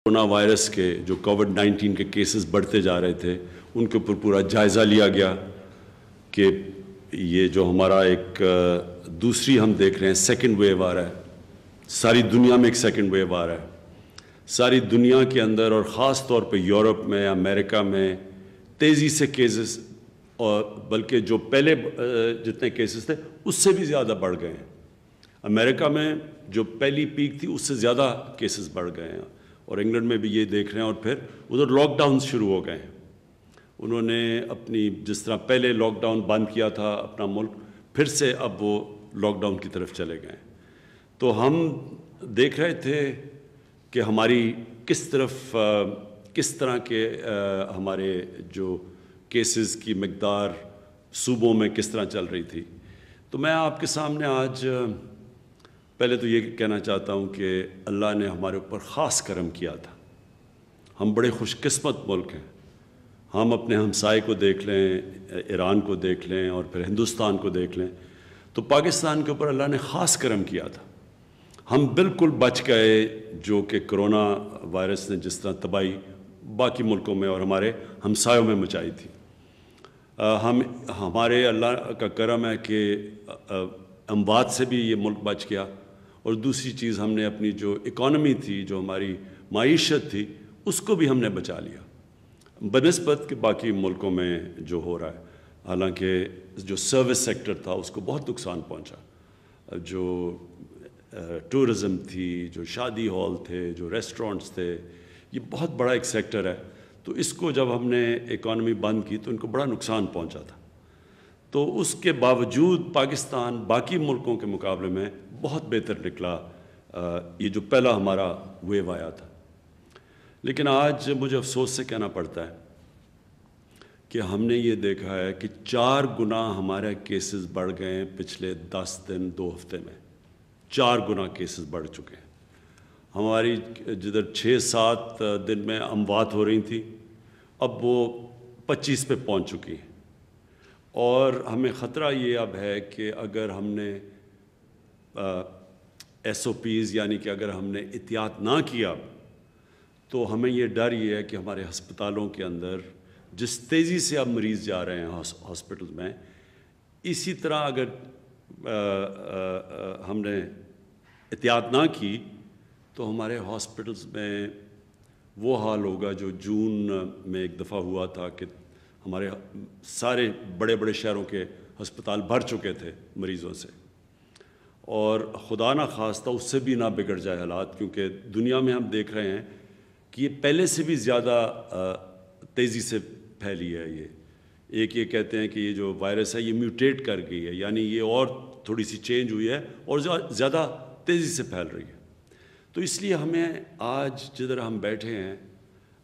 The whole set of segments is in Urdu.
کورونا وائرس کے جو کووڈ-19 کے کیسز بڑھتے جا رہے تھے ان کے اوپر پورا جائزہ لیا گیا کہ یہ جو ہمارا ایک دوسری ہم دیکھ رہے ہیں سیکنڈ ویو آ رہا ہے، ساری دنیا میں ایک سیکنڈ ویو آ رہا ہے، ساری دنیا کے اندر اور خاص طور پہ یورپ میں، امریکہ میں تیزی سے کیسز، اور بلکہ جو پہلے جتنے کیسز تھے اس سے بھی زیادہ بڑھ گئے ہیں۔ امریکہ میں جو پہلی پیک تھی اس سے زیادہ کیسز بڑھ گئے ہیں، اور انگلینڈ میں بھی یہ دیکھ رہے ہیں، اور پھر ادھر لاک ڈاؤن شروع ہو گئے ہیں۔ انہوں نے اپنی جس طرح پہلے لاک ڈاؤن بند کیا تھا اپنا ملک، پھر سے اب وہ لاک ڈاؤن کی طرف چلے گئے ہیں۔ تو ہم دیکھ رہے تھے کہ ہماری کس طرح کے ہمارے جو کیسز کی مقدار صوبوں میں کس طرح چل رہی تھی۔ تو میں آپ کے سامنے آج پہلے تو یہ کہنا چاہتا ہوں کہ اللہ نے ہمارے اوپر خاص کرم کیا تھا۔ ہم بڑے خوش قسمت ملک ہیں۔ ہم اپنے ہمسائے کو دیکھ لیں، ایران کو دیکھ لیں، اور پھر ہندوستان کو دیکھ لیں، تو پاکستان کے اوپر اللہ نے خاص کرم کیا تھا۔ ہم بالکل بچ گئے جو کہ کرونا وائرس نے جس طرح تباہی باقی ملکوں میں اور ہمارے ہمسایوں میں مچائی تھی۔ ہمارے اللہ کا کرم ہے کہ اموات سے بھی یہ ملک بچ گیا، اور دوسری چیز ہم نے اپنی جو اکانومی تھی، جو ہماری معیشت تھی، اس کو بھی ہم نے بچا لیا بنسبت کہ باقی ملکوں میں جو ہو رہا ہے۔ حالانکہ جو سروس سیکٹر تھا اس کو بہت نقصان پہنچا، جو ٹورزم تھی، جو شادی ہال تھے، جو ریسٹورنٹس تھے، یہ بہت بڑا ایک سیکٹر ہے۔ تو اس کو جب ہم نے اکانومی بند کی تو ان کو بڑا نقصان پہنچا تھا۔ تو اس کے باوجود پاکستان باقی ملکوں کے مقابلے میں بہت بہتر نکلا، یہ جو پہلا ہمارا ویو آیا تھا۔ لیکن آج مجھے افسوس سے کہنا پڑتا ہے کہ ہم نے یہ دیکھا ہے کہ 4 گنا ہمارے کیسز بڑھ گئے ہیں پچھلے 10 دن 2 ہفتے میں۔ 4 گنا کیسز بڑھ چکے ہیں۔ ہماری جدھر 6-7 دن میں اموات ہو رہی تھیں، اب وہ 25 پہ پہنچ چکی ہیں۔ اور ہمیں خطرہ یہ اب ہے کہ اگر ہم نے SOPs یعنی کہ اگر ہم نے احتیاط نہ کیا تو ہمیں یہ ڈر یہ ہے کہ ہمارے ہسپتالوں کے اندر جس تیزی سے اب مریض جا رہے ہیں ہاسپٹل میں، اسی طرح اگر ہم نے احتیاط نہ کی تو ہمارے ہاسپٹلز میں وہ حال ہوگا جو جون میں ایک دفعہ ہوا تھا کہ ہمارے سارے بڑے بڑے شہروں کے ہسپتال بھر چکے تھے مریضوں سے، اور خدا نہ خواستہ اس سے بھی نہ بگڑ جائے حالات، کیونکہ دنیا میں ہم دیکھ رہے ہیں کہ یہ پہلے سے بھی زیادہ تیزی سے پھیلی ہے۔ یہ کہتے ہیں کہ یہ جو وائرس ہے یہ میوٹیٹ کر گئی ہے، یعنی یہ اور تھوڑی سی چینج ہوئی ہے اور زیادہ تیزی سے پھیل رہی ہے۔ تو اس لیے ہمیں آج جدھر ہم بیٹھے ہیں،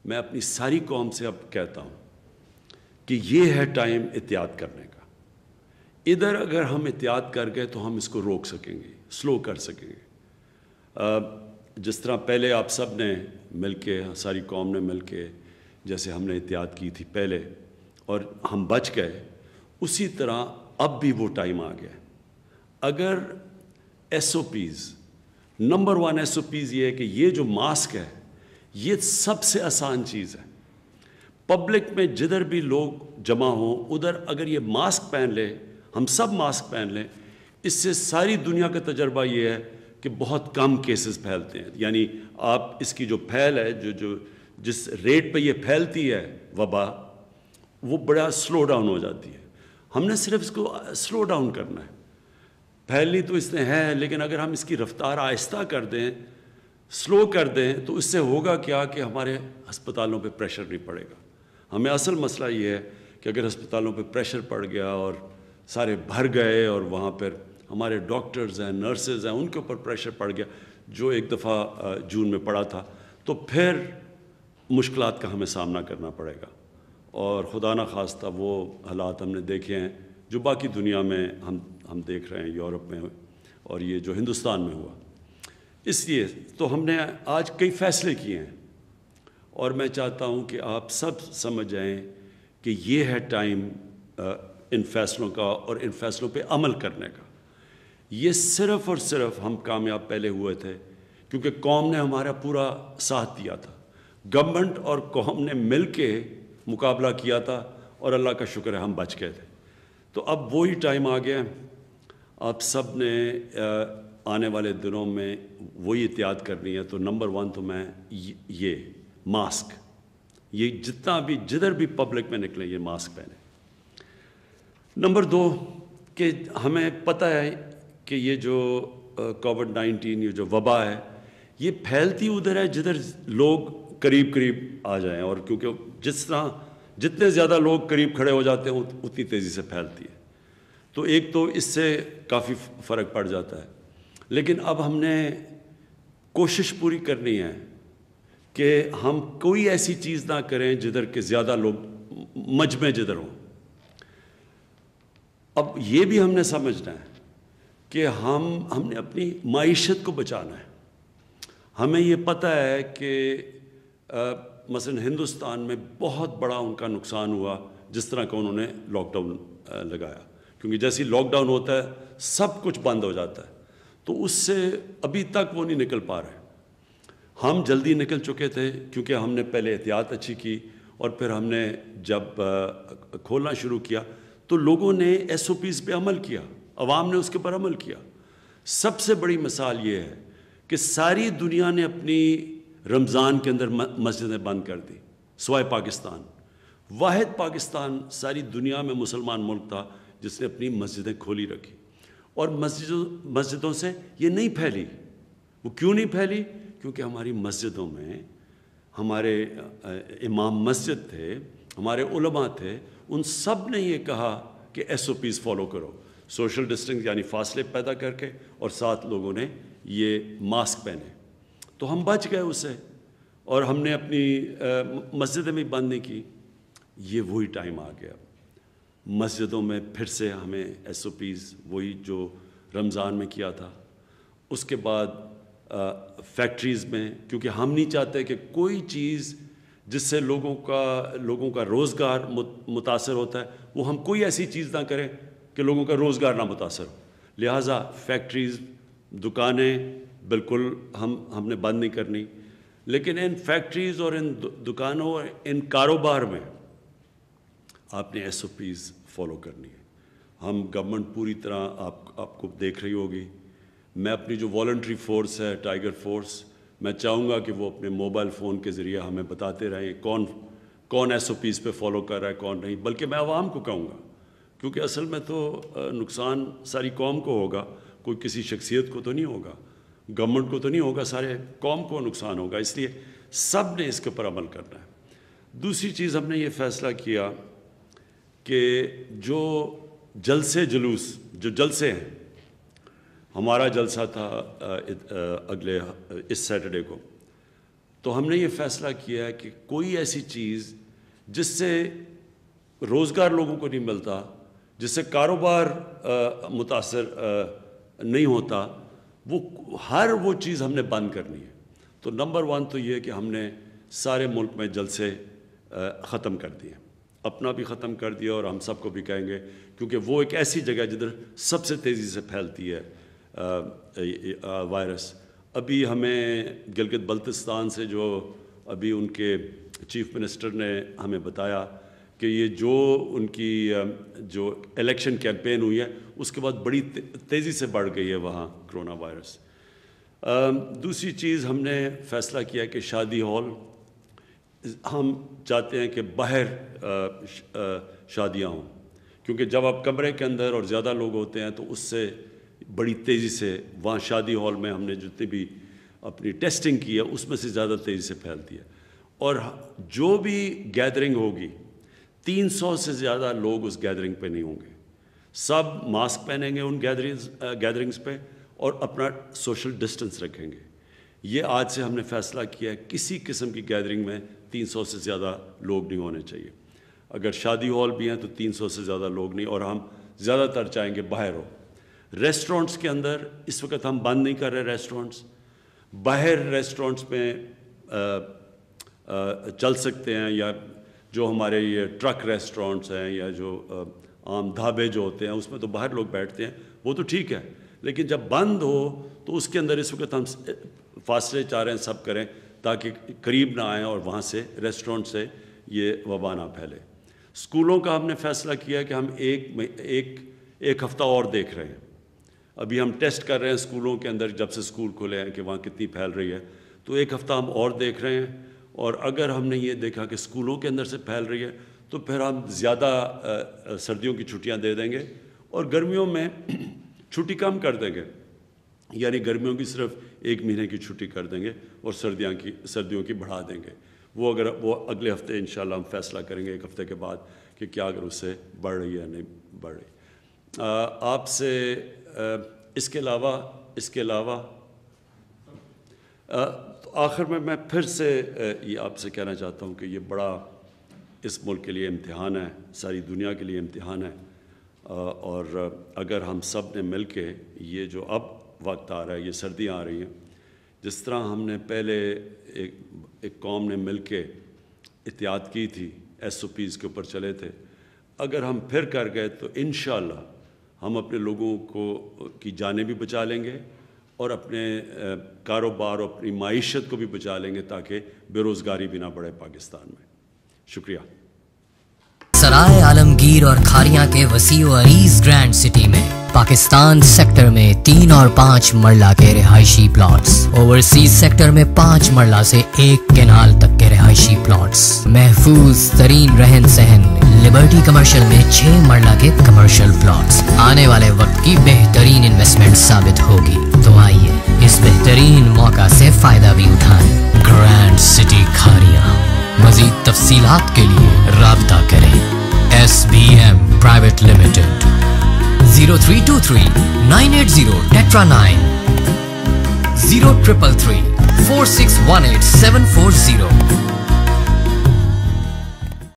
میں اپنی ساری قوم سے اب کہتا ہوں کہ یہ ہے ٹائم احتیاط کرنے کا۔ ادھر اگر ہم احتیاط کر گئے تو ہم اس کو روک سکیں گے، سلو کر سکیں گے۔ جس طرح پہلے آپ سب نے مل کے، ساری قوم نے مل کے جیسے ہم نے احتیاط کی تھی پہلے اور ہم بچ گئے، اسی طرح اب بھی وہ ٹائم آ گیا۔ اگر SOPs، نمبر 1 SOPs یہ ہے کہ یہ جو ماسک ہے یہ سب سے آسان چیز ہے۔ پبلک میں جدھر بھی لوگ جمع ہوں ادھر اگر یہ ماسک پہن لے، ہم سب ماسک پہن لیں، اس سے ساری دنیا کا تجربہ یہ ہے کہ بہت کم کیسز پھیلتے ہیں۔ یعنی آپ اس کی جو پھیل ہے، جس ریٹ پہ یہ پھیلتی ہے وبا، وہ بڑا سلو ڈاؤن ہو جاتی ہے۔ ہم نے صرف اس کو سلو ڈاؤن کرنا ہے۔ پھیلنی تو اس نے ہے، لیکن اگر ہم اس کی رفتار آہستہ کر دیں، سلو کر دیں، تو اس سے ہوگا کیا کہ ہمارے ہسپتالوں پہ پریشر نہیں پڑے گا۔ ہمیں اصل مسئلہ یہ ہے کہ اگر ہسپتالوں پہ پریشر پڑ گیا اور سارے بھر گئے، اور وہاں پر ہمارے ڈاکٹرز ہیں، نرسز ہیں، ان کے اوپر پریشر پڑ گیا جو ایک دفعہ جون میں پڑا تھا، تو پھر مشکلات کا ہمیں سامنا کرنا پڑے گا۔ اور خدا نہ خواستہ وہ حالات ہم نے دیکھے ہیں جو باقی دنیا میں ہم دیکھ رہے ہیں، یورپ میں اور یہ جو ہندوستان میں ہوا۔ اس لیے تو ہم نے آج کئی فیصلے کیے ہیں، اور میں چاہتا ہوں کہ آپ سب سمجھ جائیں کہ یہ ہے ٹائم ان فیصلوں کا اور ان فیصلوں پہ عمل کرنے کا۔ یہ صرف اور صرف ہم کامیاب پہلے ہوئے تھے کیونکہ قوم نے ہمارا پورا ساتھ دیا تھا۔ گورنمنٹ اور قوم نے مل کے مقابلہ کیا تھا اور اللہ کا شکر ہے ہم بچ گئے تھے. تو اب وہی ٹائم آ گیا. آپ سب نے آنے والے دنوں میں وہی احتیاط کرنی ہے. تو نمبر 1 تو میں یہ ماسک, یہ جتنا بھی جدھر بھی پبلک میں نکلیں یہ ماسک پہنیں. نمبر 2 کہ ہمیں پتہ ہے کہ یہ جو کووڈ-19 یہ جو وبا ہے یہ پھیلتی ادھر ہے جدھر لوگ قریب آ جائیں, اور کیونکہ جس طرح جتنے زیادہ لوگ قریب کھڑے ہو جاتے ہیں اتنی تیزی سے پھیلتی ہے. تو ایک تو اس سے کافی فرق پڑ جاتا ہے. لیکن اب ہم نے کوشش پوری کرنی ہے کہ ہم کوئی ایسی چیز نہ کریں جدھر کہ زیادہ لوگ مجمع جدھر ہوں. اب یہ بھی ہم نے سمجھنا ہے کہ ہم نے اپنی معیشت کو بچانا ہے. ہمیں یہ پتہ ہے کہ مثلا ہندوستان میں بہت بڑا ان کا نقصان ہوا جس طرح کا انہوں نے لاک ڈاؤن لگایا, کیونکہ جیسے لاک ڈاؤن ہوتا ہے سب کچھ بند ہو جاتا ہے. تو اس سے ابھی تک وہ نہیں نکل پا رہے. ہم جلدی نکل چکے تھے کیونکہ ہم نے پہلے احتیاط اچھی کی, اور پھر ہم نے جب کھولنا شروع کیا تو لوگوں نے SOPs پہ عمل کیا, عوام نے اس کے پر عمل کیا. سب سے بڑی مثال یہ ہے کہ ساری دنیا نے اپنی رمضان کے اندر مسجدیں بند کر دی سوائے پاکستان. واحد پاکستان ساری دنیا میں مسلمان ملک تھا جس نے اپنی مسجدیں کھولی رکھی, اور مسجدوں سے یہ نہیں پھیلی. وہ کیوں نہیں پھیلی؟ کیونکہ ہماری مسجدوں میں ہمارے امام مسجد تھے, ہمارے علماء تھے, ان سب نے یہ کہا کہ SOPs فالو کرو, سوشل ڈسٹنس یعنی فاصلے پیدا کر کے, اور ساتھ لوگوں نے یہ ماسک پہنے. تو ہم بچ گئے اس سے, اور ہم نے اپنی مسجدیں بھی بند نہیں کی. یہ وہی ٹائم آ گیا مسجدوں میں پھر سے ہمیں SOPs وہی جو رمضان میں کیا تھا. اس کے بعد فیکٹریز میں, کیونکہ ہم نہیں چاہتے کہ کوئی چیز جس سے لوگوں کا روزگار متاثر ہوتا ہے وہ ہم کوئی ایسی چیز نہ کریں کہ لوگوں کا روزگار نہ متاثر ہو. لہٰذا فیکٹریز, دکانیں بالکل ہم نے بند نہیں کرنی. لیکن ان فیکٹریز اور ان دکانوں اور ان کاروبار میں آپ نے SOPs فالو کرنی ہے. ہم گورنمنٹ پوری طرح آپ کو دیکھ رہی ہوگی. میں اپنی جو والنٹری فورس ہے ٹائیگر فورس, میں چاہوں گا کہ وہ اپنے موبائل فون کے ذریعے ہمیں بتاتے رہیں کون SOPs پہ فالو کر رہا ہے کون نہیں. بلکہ میں عوام کو کہوں گا, کیونکہ اصل میں تو نقصان ساری قوم کو ہوگا, کوئی کسی شخصیت کو تو نہیں ہوگا, گورنمنٹ کو تو نہیں ہوگا, سارے قوم کو نقصان ہوگا. اس لیے سب نے اس کے اوپر عمل کرنا ہے. دوسری چیز ہم نے یہ فیصلہ کیا کہ جو جلسے ہیں, ہمارا جلسہ تھا اگلے اس سیٹرڈے کو, تو ہم نے یہ فیصلہ کیا ہے کہ کوئی ایسی چیز جس سے روزگار لوگوں کو نہیں ملتا, جس سے کاروبار متاثر نہیں ہوتا, وہ چیز ہم نے بند کرنی ہے. تو نمبر 1 تو یہ کہ ہم نے سارے ملک میں جلسے ختم کر دیے, اپنا بھی ختم کر دیا, اور ہم سب کو بھی کہیں گے, کیونکہ وہ ایک ایسی جگہ جدھر سب سے تیزی سے پھیلتی ہے وائرس. ابھی ہمیں گلگت بلتستان سے جو ابھی ان کے چیف منسٹر نے ہمیں بتایا کہ یہ جو ان کی جو الیکشن کیمپین ہوئی ہے اس کے بعد بڑی تیزی سے بڑھ گئی ہے وہاں کرونا وائرس. دوسری چیز ہم نے فیصلہ کیا کہ شادی ہال, ہم چاہتے ہیں کہ باہر شادیاں ہوں, کیونکہ جب آپ کمرے کے اندر اور زیادہ لوگ ہوتے ہیں تو اس سے بڑی تیزی سے وہاں شادی ہال میں ہم نے جتنی بھی اپنی ٹیسٹنگ کی ہے اس میں سے زیادہ تیزی سے پھیلتی ہے. اور جو بھی گیدرنگ ہوگی 300 سے زیادہ لوگ اس گیدرنگ پہ نہیں ہوں گے. سب ماسک پہنیں گے ان گیدرنگز پہ, اور اپنا سوشل ڈسٹنس رکھیں گے. یہ آج سے ہم نے فیصلہ کیا ہے کسی قسم کی گیدرنگ میں 300 سے زیادہ لوگ نہیں ہونے چاہیے. اگر شادی ہال بھی ہیں تو 300 سے زیادہ لوگ نہیں, اور ہم زیادہ تر چاہیں گے باہر ہو. ریسٹورنٹس کے اندر اس وقت ہم بند نہیں کر رہے ریسٹورنٹس, باہر ریسٹورنٹس میں چل سکتے ہیں, یا جو ہمارے یہ ٹرک ریسٹورنٹس ہیں یا جو عام ڈھابے جو ہوتے ہیں اس میں تو باہر لوگ بیٹھتے ہیں, وہ تو ٹھیک ہے. لیکن جب بند ہو تو اس کے اندر اس وقت ہم فاصلے چاہ رہے ہیں سب کریں تاکہ قریب نہ آئیں اور وہاں سے ریسٹورنٹ سے یہ وبا نہ پھیلے۔ اسکولوں کا ہم نے فیصلہ کیا کہ ہم ایک ہفتہ اور دیکھ رہے ہیں۔ ابھی ہم ٹیسٹ کر رہے ہیں اسکولوں کے اندر، جب سے اسکول کھلے ہیں کہ وہاں کتنی پھیل رہی ہے، تو ایک ہفتہ ہم اور دیکھ رہے ہیں، اور اگر ہم نے یہ دیکھا کہ اسکولوں کے اندر سے پھیل رہی ہے تو پھر ہم زیادہ سردیوں کی چھٹیاں دے دیں گے، اور گرمیوں میں چھٹی کم کر دیں گے، یعنی گرمیوں کی صرف 1 مہینے کی چھٹی کر دیں گے اور سردیوں کی بڑھا دیں گے۔ وہ اگلے ہفتے انشاءاللہ ہم فیصلہ کریں گے 1 ہفتے کے بعد کہ کیا اگر اس سے بڑھ رہی ہے یا نہیں بڑھ رہی۔ آپ سے اس کے علاوہ آخر میں پھر سے یہ آپ سے کہنا چاہتا ہوں کہ یہ بڑا اس ملک کے لیے امتحان ہے، ساری دنیا کے لیے امتحان ہے، اور اگر ہم سب نے مل کے یہ جو اب وقت آ رہا ہے، یہ سردیاں آ رہی ہیں، جس طرح ہم نے پہلے ایک قوم نے مل کے احتیاط کی تھی، SOPs کے اوپر چلے تھے، اگر ہم پھر کر گئے تو انشاءاللہ ہم اپنے لوگوں کی جانیں بھی بچا لیں گے اور اپنے کاروبار اور اپنی معیشت کو بھی بچا لیں گے، تاکہ بے روزگاری بھی نہ بڑھے پاکستان میں۔ شکریہ۔ سرائے عالمگیر اور کھاریاں کے وسیع و عریض گرینڈ سٹی میں پاکستان سیکٹر میں 3 اور 5 مرلہ کے رہائشی پلاٹس، اوورسیز سیکٹر میں 5 مرلہ سے 1 کینال تک کے رہائشی پلاٹس، محفوظ ترین رہن سہن لبرٹی کمرشل میں 6 مرلہ کے کمرشل پلاٹس آنے والے وقت کی بہترین انویسٹمنٹ ثابت ہوگی، تو آئیے اس بہترین موقع سے فائدہ بھی اٹھائیں۔ Grand city Kharian. مزید تفصیلات کے لیے رابطہ کریں SBM پرائیویٹ لمیٹڈ 0323 980 ٹیٹرا 9 0333 4618 740